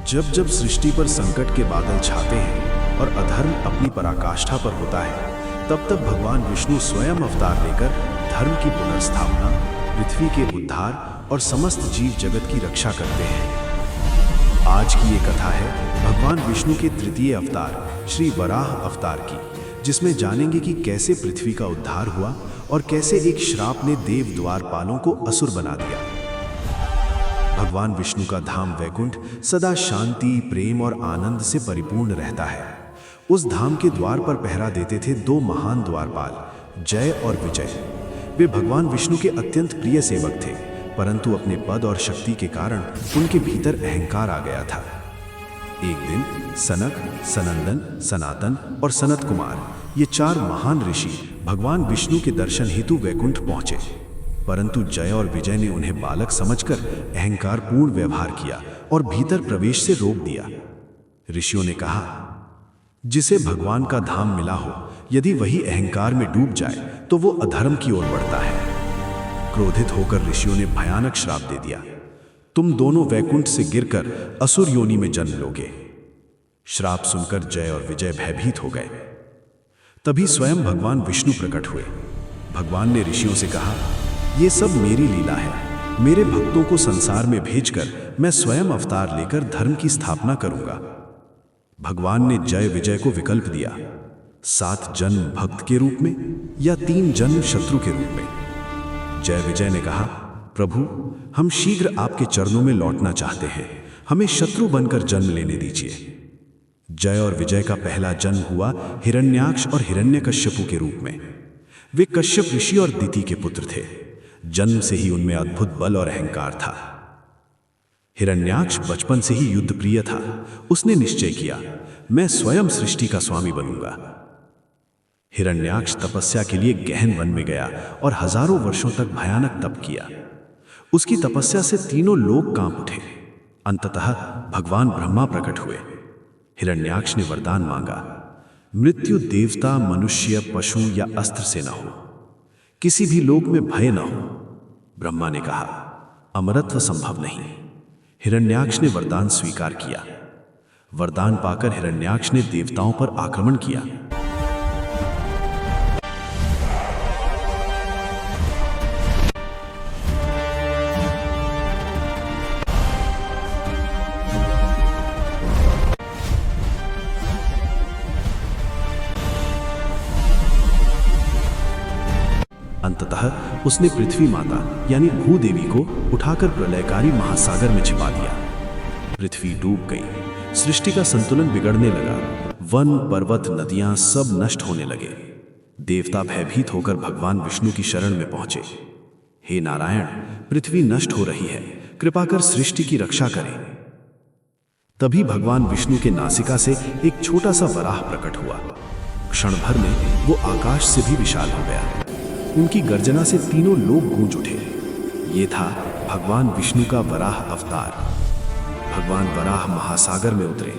जब जब सृष्टि पर संकट के बादल छाते हैं और अधर्म अपनी पराकाष्ठा पर होता है, तब तब भगवान विष्णु स्वयं अवतार लेकर धर्म की पुनर्स्थापना, पृथ्वी के उद्धार और समस्त जीव जगत की रक्षा करते हैं। आज की ये कथा है भगवान विष्णु के तृतीय अवतार श्री वराह अवतार की, जिसमें जानेंगे कि कैसे पृथ्वी का उद्धार हुआ और कैसे एक श्राप ने देव द्वारपालों को असुर बना दिया। भगवान विष्णु का धाम वैकुंठ सदा शांति, प्रेम और आनंद से परिपूर्ण रहता है। उस धाम के द्वार पर पहरा देते थे दो महान द्वारपाल, जय और विजय। वे भगवान विष्णु के अत्यंत प्रिय सेवक थे, परंतु अपने पद और शक्ति के कारण उनके भीतर अहंकार आ गया था। एक दिन सनक, सनंदन, सनातन और सनत कुमार, ये चार महान ऋषि भगवान विष्णु के दर्शन हेतु वैकुंठ पहुंचे, परंतु जय और विजय ने उन्हें बालक समझकर अहंकार पूर्ण व्यवहार किया और भीतर प्रवेश से रोक दिया। ऋषियों ने कहा, जिसे भगवान का धाम मिला हो, यदि वही अहंकार में डूब जाए तो वो अधर्म की ओर बढ़ता है। क्रोधित होकर ऋषियों ने भयानक श्राप दे दिया, तुम दोनों वैकुंठ से गिरकर असुर योनि में जन्म लोगे। श्राप सुनकर जय और विजय भयभीत हो गए। तभी स्वयं भगवान विष्णु प्रकट हुए। भगवान ने ऋषियों से कहा, ये सब मेरी लीला है। मेरे भक्तों को संसार में भेजकर मैं स्वयं अवतार लेकर धर्म की स्थापना करूंगा। भगवान ने जय विजय को विकल्प दिया, 7 जन्म भक्त के रूप में या 3 जन्म शत्रु के रूप में। जय विजय ने कहा, प्रभु, हम शीघ्र आपके चरणों में लौटना चाहते हैं, हमें शत्रु बनकर जन्म लेने दीजिए। जय और विजय का पहला जन्म हुआ हिरण्याक्ष और हिरण्यकश्यपु के रूप में। वे कश्यप ऋषि और दिति के पुत्र थे। जन्म से ही उनमें अद्भुत बल और अहंकार था। हिरण्याक्ष बचपन से ही युद्ध प्रिय था। उसने निश्चय किया, मैं स्वयं सृष्टि का स्वामी बनूंगा। हिरण्याक्ष तपस्या के लिए गहन वन में गया और हजारों वर्षों तक भयानक तप किया। उसकी तपस्या से तीनों लोक कांप उठे। अंततः भगवान ब्रह्मा प्रकट हुए। हिरण्याक्ष ने वरदान मांगा, मृत्यु देवता, मनुष्य, पशु या अस्त्र से न हो, किसी भी लोक में भय न हो। ब्रह्मा ने कहा, अमरत्व संभव नहीं। हिरण्याक्ष ने वरदान स्वीकार किया। वरदान पाकर हिरण्याक्ष ने देवताओं पर आक्रमण किया। अंततः उसने पृथ्वी माता यानी भूदेवी को उठाकर प्रलयकारी महासागर में छिपा दिया। पृथ्वी डूब गई, सृष्टि का संतुलन बिगड़ने लगा। वन, पर्वत, नदियां सब नष्ट होने लगे। देवता भयभीत होकर भगवान विष्णु की शरण में पहुंचे। हे नारायण, पृथ्वी नष्ट हो रही है, कृपा कर सृष्टि की रक्षा करें। तभी भगवान विष्णु के नासिका से एक छोटा सा वराह प्रकट हुआ। क्षण भर में वो आकाश से भी विशाल हो गया। उनकी गर्जना से तीनों लोग गूंज उठे। ये था भगवान विष्णु का वराह अवतार। भगवान वराह महासागर में उतरे।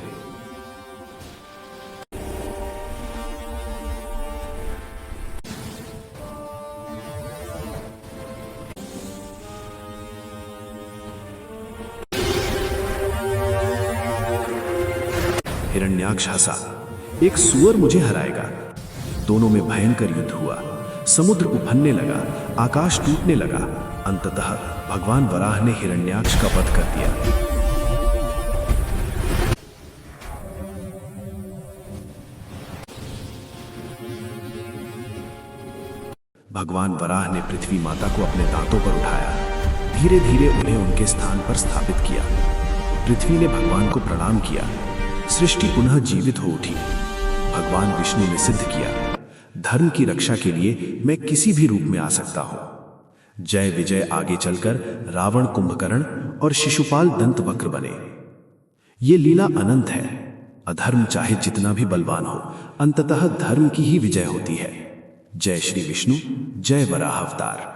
हिरण्याक्ष हंसा, एक सुअर मुझे हराएगा। दोनों में भयंकर युद्ध हुआ। समुद्र उफनने लगा, आकाश टूटने लगा। अंततः भगवान वराह ने हिरण्याक्ष का वध कर दिया। भगवान वराह ने पृथ्वी माता को अपने दांतों पर उठाया। धीरे धीरे उन्हें उनके स्थान पर स्थापित किया। पृथ्वी ने भगवान को प्रणाम किया। सृष्टि पुनः जीवित हो उठी। भगवान विष्णु ने सिद्ध किया, धर्म की रक्षा के लिए मैं किसी भी रूप में आ सकता हूं। जय विजय आगे चलकर रावण, कुंभकर्ण और शिशुपाल दंतवक्र बने। ये लीला अनंत है। अधर्म चाहे जितना भी बलवान हो, अंततः धर्म की ही विजय होती है। जय श्री विष्णु, जय वराह अवतार।